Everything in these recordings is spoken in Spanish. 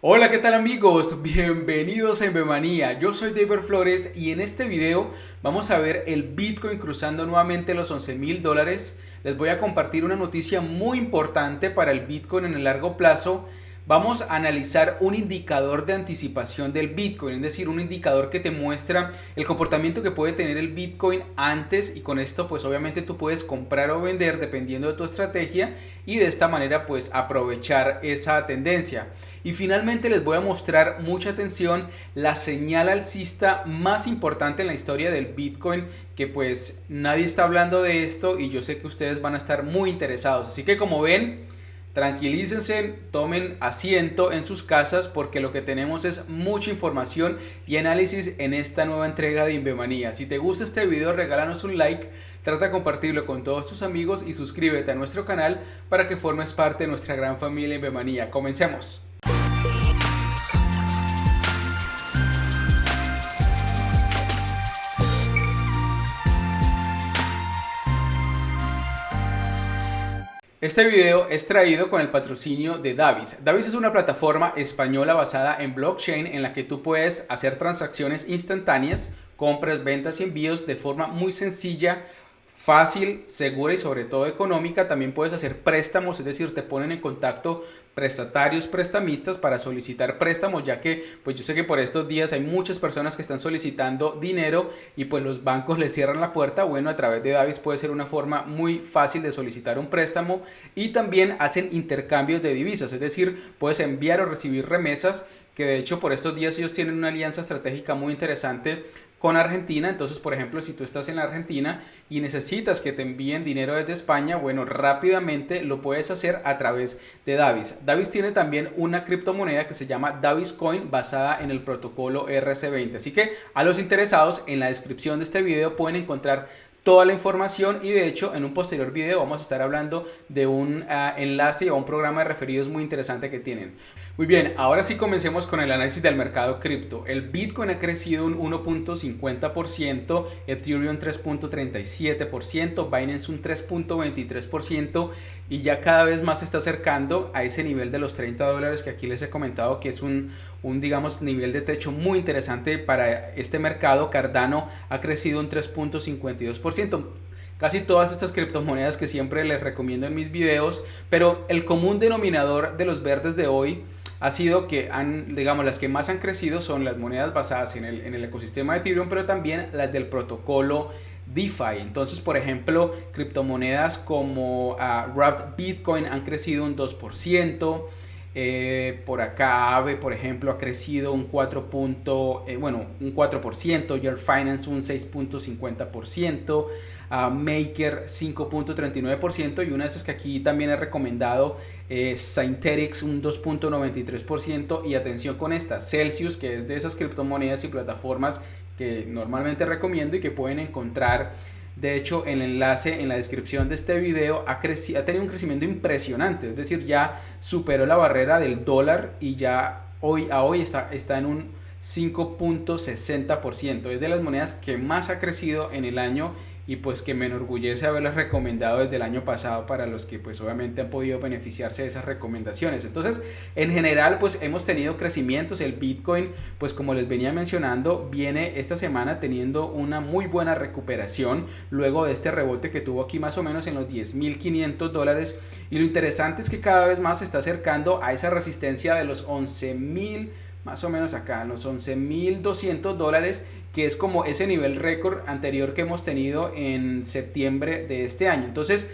Hola, ¿qué tal amigos? Bienvenidos a Invemanía. Yo soy David Flores y en este video vamos a ver el Bitcoin cruzando nuevamente los $11,000. Les voy a compartir una noticia muy importante para el Bitcoin en el largo plazo. Vamos a analizar un indicador de anticipación del Bitcoin, es decir, un indicador que te muestra el comportamiento que puede tener el Bitcoin antes, y con esto pues obviamente tú puedes comprar o vender dependiendo de tu estrategia y de esta manera pues aprovechar esa tendencia. Y finalmente les voy a mostrar, mucha atención, la señal alcista más importante en la historia del Bitcoin, que pues nadie está hablando de esto y yo sé que ustedes van a estar muy interesados. Así que como ven, tranquilícense, tomen asiento en sus casas porque lo que tenemos es mucha información y análisis en esta nueva entrega de Invemanía. Si te gusta este video, regálanos un like, trata de compartirlo con todos tus amigos y suscríbete a nuestro canal para que formes parte de nuestra gran familia Invemanía. Comencemos. Este video es traído con el patrocinio de Davis. Davis es una plataforma española basada en blockchain en la que tú puedes hacer transacciones instantáneas, compras, ventas y envíos de forma muy sencilla, fácil, segura y sobre todo económica. También puedes hacer préstamos, es decir, te ponen en contacto prestatarios, prestamistas para solicitar préstamos, ya que pues yo sé que por estos días hay muchas personas que están solicitando dinero y pues los bancos les cierran la puerta. Bueno, a través de Davis puede ser una forma muy fácil de solicitar un préstamo, y también hacen intercambios de divisas, es decir, puedes enviar o recibir remesas, que de hecho por estos días ellos tienen una alianza estratégica muy interesante con Argentina. Entonces, por ejemplo, si tú estás en la Argentina y necesitas que te envíen dinero desde España, bueno, rápidamente lo puedes hacer a través de Davis. Davis tiene también una criptomoneda que se llama Davis Coin, basada en el protocolo RC20. Así que a los interesados, en la descripción de este video pueden encontrar toda la información, y de hecho en un posterior video vamos a estar hablando de un enlace o un programa de referidos muy interesante que tienen. Muy bien, ahora sí comencemos con el análisis del mercado cripto. El Bitcoin ha crecido un 1.50%, Ethereum 3.37%, Binance un 3.23%, y ya cada vez más se está acercando a ese nivel de los $30 que aquí les he comentado, que es un digamos nivel de techo muy interesante para este mercado. Cardano ha crecido un 3.52%. Casi todas estas criptomonedas que siempre les recomiendo en mis videos, pero el común denominador de los verdes de hoy ha sido que digamos, las que más han crecido son las monedas basadas en el ecosistema de Ethereum, pero también las del protocolo DeFi. Entonces, por ejemplo, criptomonedas como Wrapped Bitcoin han crecido un 2%. Por acá Aave, por ejemplo, ha crecido un 4%, Year Finance un 6.50%, Maker 5.39%, y una de esas que aquí también he recomendado, Synthetix un 2.93%, y atención con esta, Celsius, que es de esas criptomonedas y plataformas que normalmente recomiendo y que pueden encontrar de hecho en el enlace en la descripción de este video. Ha tenido un crecimiento impresionante, es decir, ya superó la barrera del dólar y ya hoy está en un 5.60%. Es de las monedas que más ha crecido en el año, y pues que me enorgullece haberlas recomendado desde el año pasado para los que pues obviamente han podido beneficiarse de esas recomendaciones. Entonces, en general pues hemos tenido crecimientos. El Bitcoin, pues como les venía mencionando, viene esta semana teniendo una muy buena recuperación luego de este rebote que tuvo aquí más o menos en los $10,500, y lo interesante es que cada vez más se está acercando a esa resistencia de los 11,000, más o menos acá, en los $11,200, que es como ese nivel récord anterior que hemos tenido en septiembre de este año. Entonces,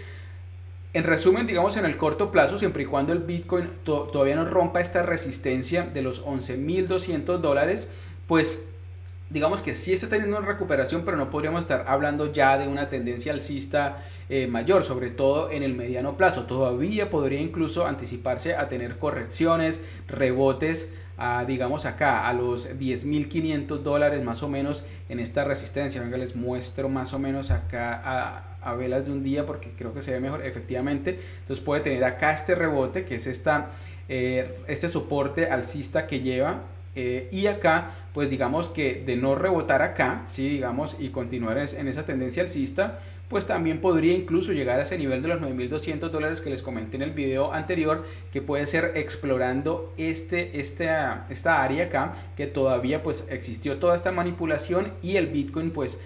en resumen, digamos, en el corto plazo, siempre y cuando el Bitcoin todavía no rompa esta resistencia de los $11,200, pues digamos que sí está teniendo una recuperación, pero no podríamos estar hablando ya de una tendencia alcista mayor, sobre todo en el mediano plazo. Todavía podría incluso anticiparse a tener correcciones, rebotes, digamos acá a los $10,500 más o menos en esta resistencia. Venga, les muestro más o menos acá a velas de un día porque creo que se ve mejor. Efectivamente, entonces puede tener acá este rebote, que es este soporte alcista que lleva, y acá pues digamos que de no rebotar acá, ¿sí? Digamos, y continuar en esa tendencia alcista, pues también podría incluso llegar a ese nivel de los $9,200 que les comenté en el video anterior, que puede ser explorando esta área acá, que todavía pues existió toda esta manipulación y el Bitcoin pues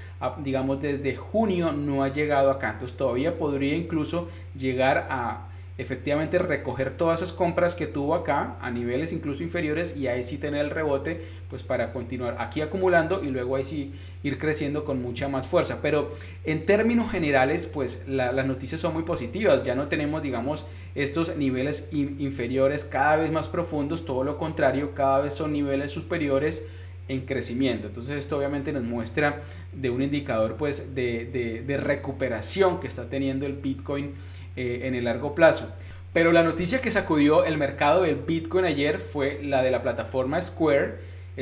digamos desde junio no ha llegado acá, entonces todavía podría incluso llegar a efectivamente recoger todas esas compras que tuvo acá a niveles incluso inferiores y ahí sí tener el rebote pues para continuar aquí acumulando y luego ahí sí ir creciendo con mucha más fuerza. Pero en términos generales pues las noticias son muy positivas, ya no tenemos digamos estos niveles inferiores cada vez más profundos, todo lo contrario, cada vez son niveles superiores en crecimiento. Entonces esto obviamente nos muestra de un indicador pues de recuperación que está teniendo el Bitcoin en el largo plazo. Pero la noticia que sacudió el mercado del Bitcoin ayer fue la de la plataforma Square.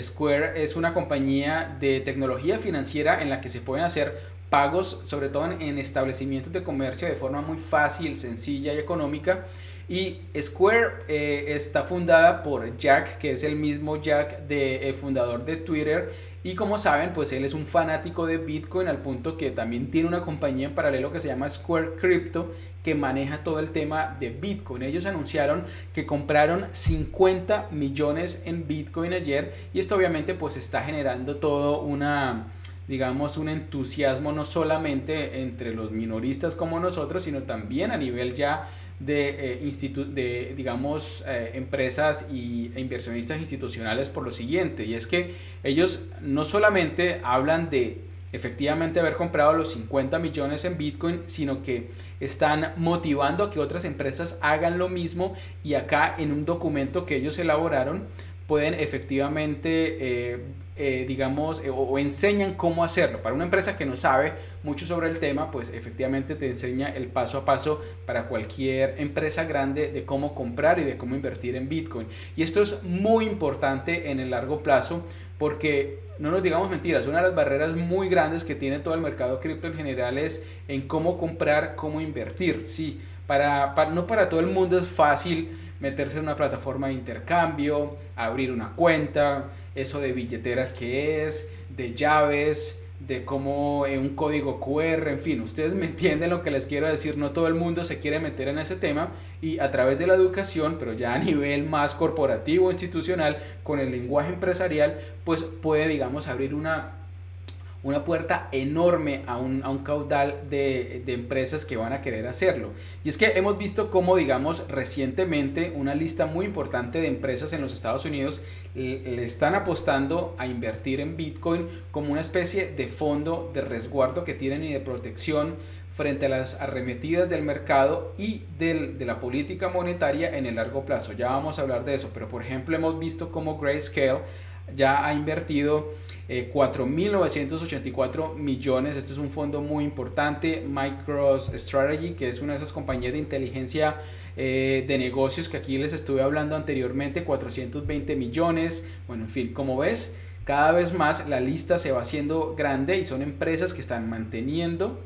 Square es una compañía de tecnología financiera en la que se pueden hacer pagos, sobre todo en establecimientos de comercio, de forma muy fácil, sencilla y económica. Y Square está fundada por Jack, que es el mismo Jack, fundador de Twitter. Y como saben, pues él es un fanático de Bitcoin al punto que también tiene una compañía en paralelo que se llama Square Crypto, que maneja todo el tema de Bitcoin. Ellos anunciaron que compraron 50 millones en Bitcoin ayer y esto obviamente pues está generando todo digamos un entusiasmo no solamente entre los minoristas como nosotros, sino también a nivel ya de digamos empresas e inversionistas institucionales por lo siguiente, y es que ellos no solamente hablan de efectivamente haber comprado los 50 millones en Bitcoin, sino que están motivando a que otras empresas hagan lo mismo, y acá en un documento que ellos elaboraron pueden efectivamente digamos o enseñan cómo hacerlo. Para una empresa que no sabe mucho sobre el tema, pues efectivamente te enseña el paso a paso para cualquier empresa grande de cómo comprar y de cómo invertir en Bitcoin. Y esto es muy importante en el largo plazo porque no nos digamos mentiras, una de las barreras muy grandes que tiene todo el mercado cripto en general es en cómo comprar, cómo invertir. Sí, no para todo el mundo es fácil meterse en una plataforma de intercambio, abrir una cuenta, eso de billeteras que es, de llaves, de cómo un código QR, en fin, ustedes me entienden lo que les quiero decir, no todo el mundo se quiere meter en ese tema, y a través de la educación, pero ya a nivel más corporativo, institucional, con el lenguaje empresarial, pues puede, digamos, abrir una puerta enorme a un caudal de empresas que van a querer hacerlo. Y es que hemos visto cómo, digamos, recientemente una lista muy importante de empresas en los Estados Unidos le están apostando a invertir en Bitcoin como una especie de fondo de resguardo que tienen y de protección frente a las arremetidas del mercado y de la política monetaria en el largo plazo. Ya vamos a hablar de eso, pero por ejemplo hemos visto cómo Grayscale ya ha invertido 4.984 millones. Este es un fondo muy importante. MicroStrategy, que es una de esas compañías de inteligencia de negocios que aquí les estuve hablando anteriormente, 420 millones. Bueno, en fin, como ves, cada vez más la lista se va haciendo grande y son empresas que están manteniendo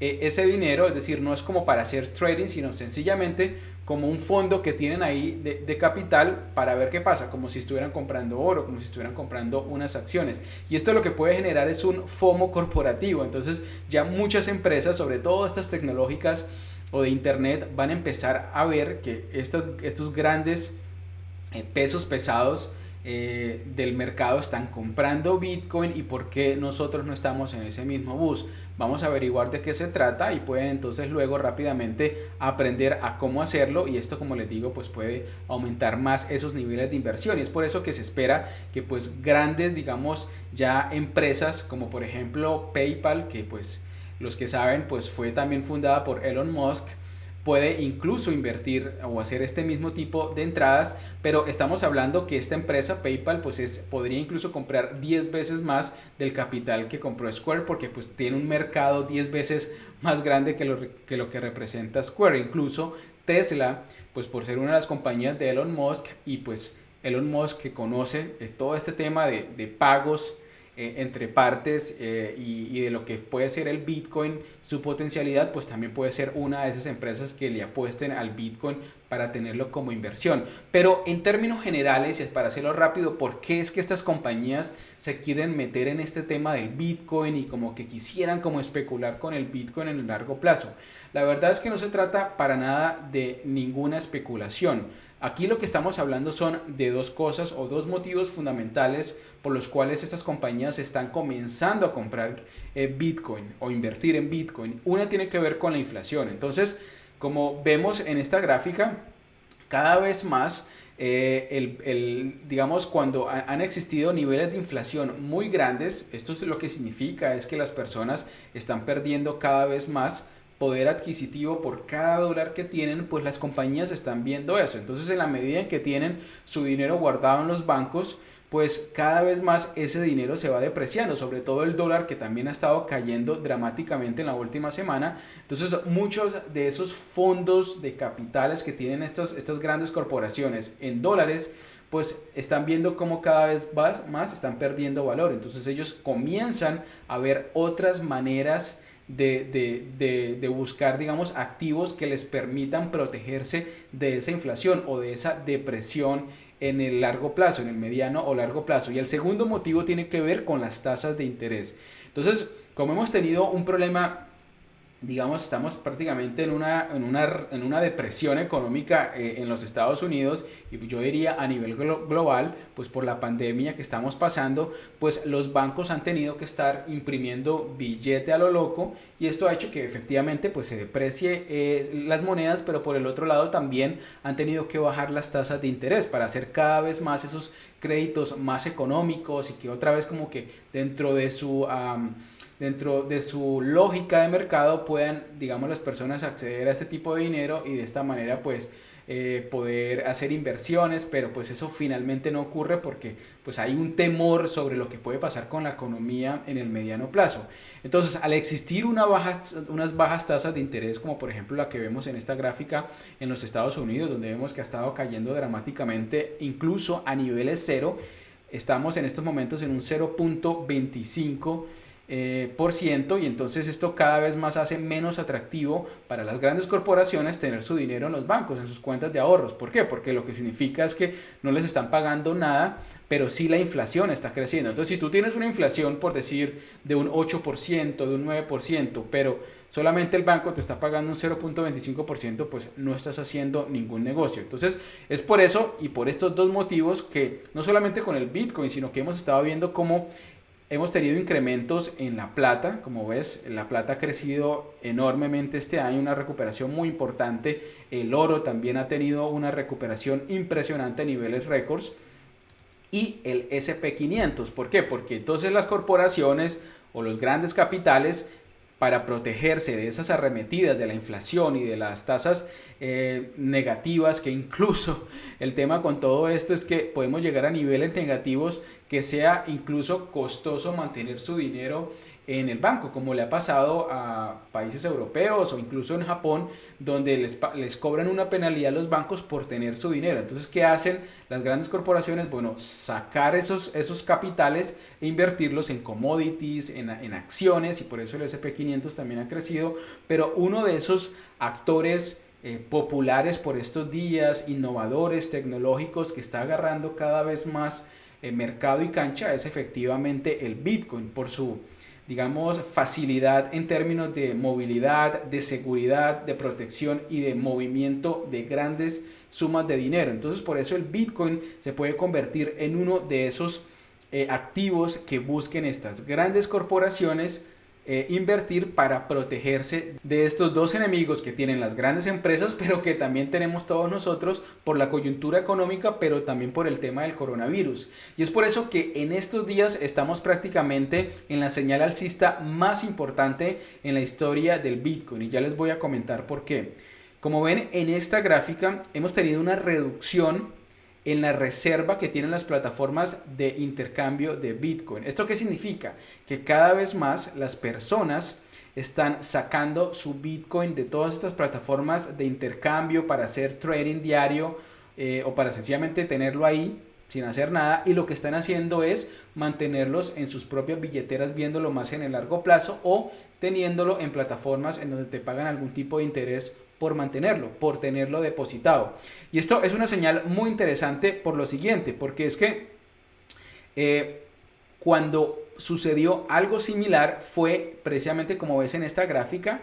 ese dinero, es decir, no es como para hacer trading, sino sencillamente como un fondo que tienen ahí de capital para ver qué pasa, como si estuvieran comprando oro, como si estuvieran comprando unas acciones. Y esto lo que puede generar es un FOMO corporativo. Entonces ya muchas empresas, sobre todo estas tecnológicas o de internet, van a empezar a ver que estos grandes pesos pesados del mercado están comprando Bitcoin, y por qué nosotros no estamos en ese mismo bus. Vamos a averiguar de qué se trata y pueden entonces luego rápidamente aprender a cómo hacerlo, y esto, como les digo, pues puede aumentar más esos niveles de inversión, y es por eso que se espera que pues grandes, digamos, ya empresas como por ejemplo PayPal, que pues los que saben pues fue también fundada por Elon Musk, puede incluso invertir o hacer este mismo tipo de entradas, pero estamos hablando que esta empresa PayPal pues podría incluso comprar 10 veces más del capital que compró Square, porque pues tiene un mercado 10 veces más grande que lo que representa Square. Incluso Tesla, pues por ser una de las compañías de Elon Musk, y pues Elon Musk que conoce todo este tema de pagos entre partes y de lo que puede ser el Bitcoin, su potencialidad, pues también puede ser una de esas empresas que le apuesten al Bitcoin para tenerlo como inversión. Pero en términos generales, y para hacerlo rápido, ¿por qué es que estas compañías se quieren meter en este tema del Bitcoin y como que quisieran como especular con el Bitcoin en el largo plazo? La verdad es que no se trata para nada de ninguna especulación. Aquí lo que estamos hablando son de dos cosas o dos motivos fundamentales por los cuales estas compañías están comenzando a comprar Bitcoin o invertir en Bitcoin. Una tiene que ver con la inflación. Entonces, como vemos en esta gráfica, cada vez más, digamos, cuando han existido niveles de inflación muy grandes, esto es lo que significa es que las personas están perdiendo cada vez más poder adquisitivo por cada dólar que tienen, pues las compañías están viendo eso. Entonces, en la medida en que tienen su dinero guardado en los bancos, pues cada vez más ese dinero se va depreciando, sobre todo el dólar que también ha estado cayendo dramáticamente en la última semana. Entonces muchos de esos fondos de capitales que tienen estas grandes corporaciones en dólares, pues están viendo cómo cada vez más están perdiendo valor. Entonces ellos comienzan a ver otras maneras de buscar, digamos, activos que les permitan protegerse de esa inflación o de esa depresión en el largo plazo, en el mediano o largo plazo. Y el segundo motivo tiene que ver con las tasas de interés. Entonces, como hemos tenido un problema, digamos, estamos prácticamente en una depresión económica en los Estados Unidos y yo diría a nivel global, pues por la pandemia que estamos pasando, pues los bancos han tenido que estar imprimiendo billete a lo loco y esto ha hecho que efectivamente pues se deprecie las monedas, pero por el otro lado también han tenido que bajar las tasas de interés para hacer cada vez más esos créditos más económicos y que otra vez como que dentro de su lógica de mercado puedan, digamos, las personas acceder a este tipo de dinero y de esta manera pues poder hacer inversiones, pero pues eso finalmente no ocurre porque pues hay un temor sobre lo que puede pasar con la economía en el mediano plazo. Entonces, al existir unas bajas tasas de interés, como por ejemplo la que vemos en esta gráfica en los Estados Unidos, donde vemos que ha estado cayendo dramáticamente, incluso a niveles cero, estamos en estos momentos en un 0.25%, y entonces esto cada vez más hace menos atractivo para las grandes corporaciones tener su dinero en los bancos, en sus cuentas de ahorros. ¿Por qué? Porque lo que significa es que no les están pagando nada, pero sí la inflación está creciendo. Entonces, si tú tienes una inflación, por decir, de un 8%, de un 9%, pero solamente el banco te está pagando un 0.25%, pues no estás haciendo ningún negocio. Entonces, es por eso y por estos dos motivos que no solamente con el Bitcoin, sino que hemos estado viendo cómo hemos tenido incrementos en la plata. Como ves, la plata ha crecido enormemente este año, una recuperación muy importante. El oro también ha tenido una recuperación impresionante a niveles récords. Y el SP500, ¿por qué? Porque entonces las corporaciones o los grandes capitales, para protegerse de esas arremetidas de la inflación y de las tasas negativas, que incluso el tema con todo esto es que podemos llegar a niveles negativos que sea incluso costoso mantener su dinero en el banco, como le ha pasado a países europeos o incluso en Japón, donde les cobran una penalidad a los bancos por tener su dinero. Entonces, ¿qué hacen las grandes corporaciones? Bueno, sacar esos capitales e invertirlos en commodities, en acciones, y por eso el SP500 también ha crecido. Pero uno de esos actores populares por estos días, innovadores, tecnológicos, que está agarrando cada vez más mercado y cancha, es efectivamente el Bitcoin, por su, digamos, facilidad en términos de movilidad, de seguridad, de protección y de movimiento de grandes sumas de dinero. Entonces, por eso el Bitcoin se puede convertir en uno de esos activos que busquen estas grandes corporaciones invertir para protegerse de estos dos enemigos que tienen las grandes empresas, pero que también tenemos todos nosotros por la coyuntura económica, pero también por el tema del coronavirus. Y es por eso que en estos días estamos prácticamente en la señal alcista más importante en la historia del Bitcoin, y ya les voy a comentar por qué. Como ven en esta gráfica, hemos tenido una reducción en la reserva que tienen las plataformas de intercambio de Bitcoin. ¿Esto qué significa? Que cada vez más las personas están sacando su Bitcoin de todas estas plataformas de intercambio para hacer trading diario o para sencillamente tenerlo ahí sin hacer nada, y lo que están haciendo es mantenerlos en sus propias billeteras, viéndolo más en el largo plazo o teniéndolo en plataformas en donde te pagan algún tipo de interés por mantenerlo, por tenerlo depositado. Y esto es una señal muy interesante por lo siguiente, porque es que cuando sucedió algo similar fue precisamente como ves en esta gráfica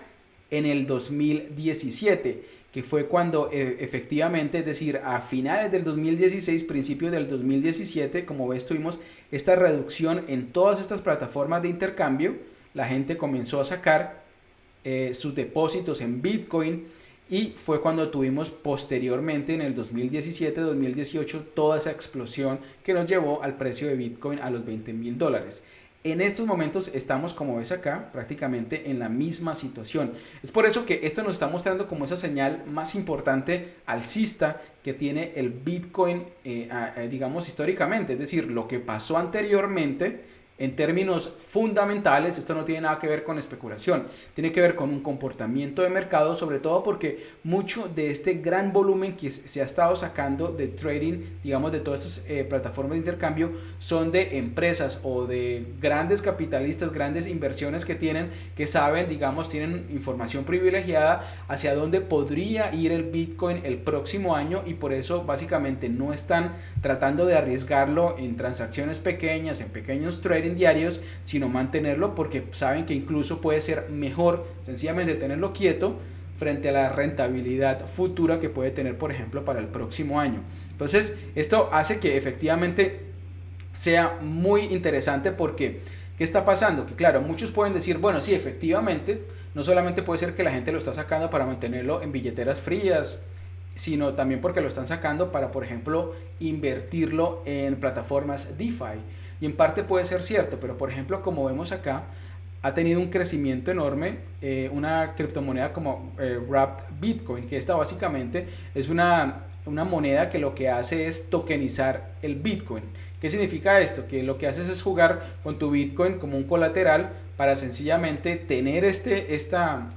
en el 2017, que fue cuando efectivamente, es decir, a finales del 2016, principios del 2017, como ves, tuvimos esta reducción en todas estas plataformas de intercambio. La gente comenzó a sacar sus depósitos en Bitcoin y fue cuando tuvimos posteriormente en el 2017-2018 toda esa explosión que nos llevó al precio de Bitcoin a los $20,000. En estos momentos estamos, como ves acá, prácticamente en la misma situación. Es por eso que esto nos está mostrando como esa señal más importante alcista que tiene el Bitcoin, digamos, históricamente. Es decir, lo que pasó anteriormente en términos fundamentales. Esto no tiene nada que ver con especulación, tiene que ver con un comportamiento de mercado, sobre todo porque mucho de este gran volumen que se ha estado sacando de trading, digamos, de todas estas plataformas de intercambio, son de empresas o de grandes capitalistas, grandes inversiones que saben, digamos, tienen información privilegiada hacia dónde podría ir el Bitcoin el próximo año, y por eso básicamente no están tratando de arriesgarlo en transacciones pequeñas, en pequeños trading diarios, sino mantenerlo porque saben que incluso puede ser mejor sencillamente tenerlo quieto frente a la rentabilidad futura que puede tener, por ejemplo, para el próximo año. Entonces, esto hace que efectivamente sea muy interesante porque ¿qué está pasando? Que claro, muchos pueden decir, bueno, sí, efectivamente, no solamente puede ser que la gente lo está sacando para mantenerlo en billeteras frías, sino también porque lo están sacando para, por ejemplo, invertirlo en plataformas DeFi. Y en parte puede ser cierto, pero por ejemplo, como vemos acá, ha tenido un crecimiento enorme una criptomoneda como Wrapped Bitcoin, que esta básicamente es una moneda que lo que hace es tokenizar el Bitcoin. ¿Qué significa esto? Que lo que haces es jugar con tu Bitcoin como un colateral para sencillamente tener esta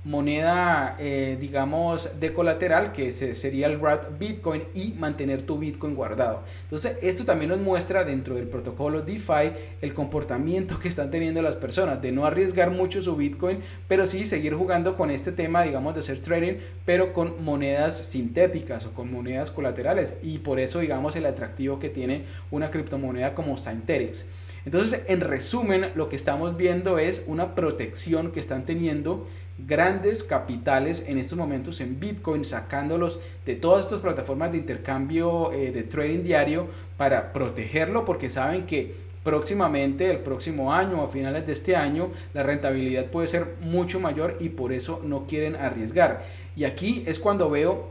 moneda, digamos, de colateral, que sería el Wrapped Bitcoin, y mantener tu Bitcoin guardado. Entonces, esto también nos muestra dentro del protocolo DeFi el comportamiento que están teniendo las personas, de no arriesgar mucho su Bitcoin, pero sí seguir jugando con este tema, digamos, de hacer trading, pero con monedas sintéticas o con monedas colaterales, y por eso, digamos, el atractivo que tiene una criptomoneda como Synthetix. Entonces, en resumen, lo que estamos viendo es una protección que están teniendo grandes capitales en estos momentos en Bitcoin, sacándolos de todas estas plataformas de intercambio de trading diario para protegerlo, porque saben que próximamente, el próximo año o a finales de este año, la rentabilidad puede ser mucho mayor y por eso no quieren arriesgar. Y aquí es cuando veo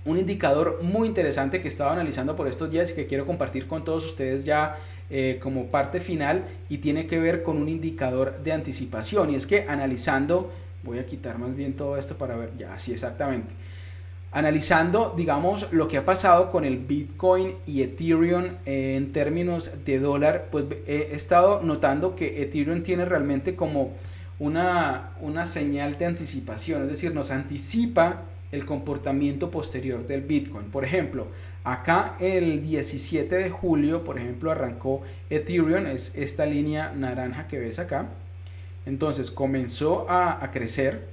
un indicador muy interesante que estaba analizando por estos días y que quiero compartir con todos ustedes ya como parte final, y tiene que ver con un indicador de anticipación. Y es que analizando, voy a quitar más bien todo esto para ver, ya, sí, exactamente. Analizando, digamos, lo que ha pasado con el Bitcoin y Ethereum en términos de dólar, pues he estado notando que Ethereum tiene realmente como una señal de anticipación, es decir, nos anticipa el comportamiento posterior del Bitcoin. Por ejemplo, acá el 17 de julio, por ejemplo, arrancó Ethereum, es esta línea naranja que ves acá. Entonces comenzó a crecer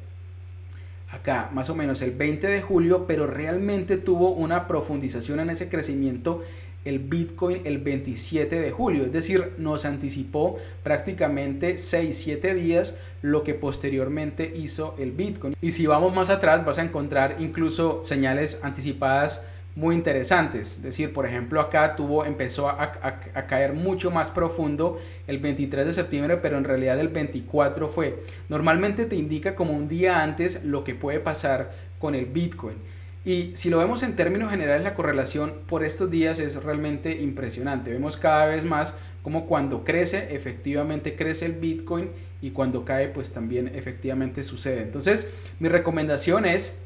acá más o menos el 20 de julio, pero realmente tuvo una profundización en ese crecimiento el Bitcoin el 27 de julio, es decir, nos anticipó prácticamente 6-7 días lo que posteriormente hizo el Bitcoin. Y si vamos más atrás vas a encontrar incluso señales anticipadas muy interesantes. Es decir, por ejemplo, acá empezó a caer mucho más profundo el 23 de septiembre, pero en realidad el 24 fue. Normalmente te indica como un día antes lo que puede pasar con el Bitcoin. Y si lo vemos en términos generales, la correlación por estos días es realmente impresionante. Vemos cada vez más como cuando crece, efectivamente crece el Bitcoin, y cuando cae, pues también efectivamente sucede. Entonces, mi recomendación es,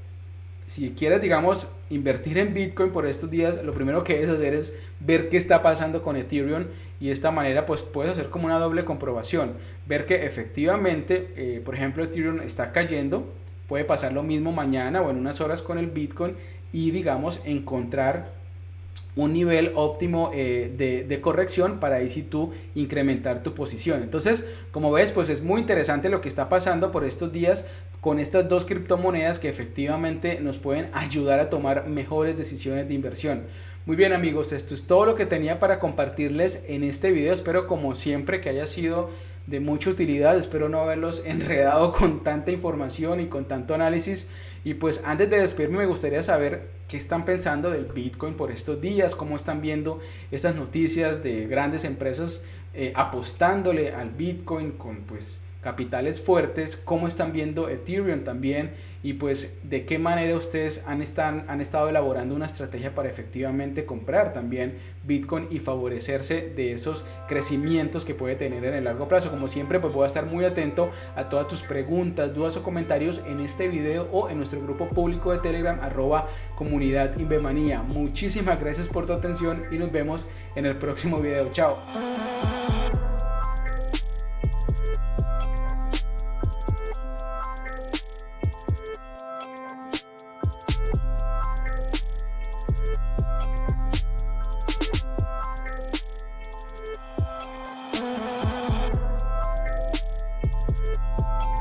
si quieres, digamos, invertir en Bitcoin por estos días, lo primero que debes hacer es ver qué está pasando con Ethereum, y de esta manera pues puedes hacer como una doble comprobación, ver que efectivamente, por ejemplo, Ethereum está cayendo, puede pasar lo mismo mañana o en unas horas con el Bitcoin, y digamos encontrar un nivel óptimo de corrección para ahí sí tú incrementar tu posición. Entonces, como ves, pues es muy interesante lo que está pasando por estos días con estas dos criptomonedas que efectivamente nos pueden ayudar a tomar mejores decisiones de inversión. Muy bien, amigos, esto es todo lo que tenía para compartirles en este video. Espero como siempre que haya sido de mucha utilidad. Espero no haberlos enredado con tanta información y con tanto análisis. Y pues antes de despedirme me gustaría saber qué están pensando del Bitcoin por estos días, cómo están viendo estas noticias de grandes empresas apostándole al Bitcoin con pues capitales fuertes, cómo están viendo Ethereum también y pues de qué manera ustedes han estado elaborando una estrategia para efectivamente comprar también Bitcoin y favorecerse de esos crecimientos que puede tener en el largo plazo. Como siempre, pues voy a estar muy atento a todas tus preguntas, dudas o comentarios en este video o en nuestro grupo público de Telegram @comunidad Invermanía. Muchísimas gracias por tu atención y nos vemos en el próximo video. Chao.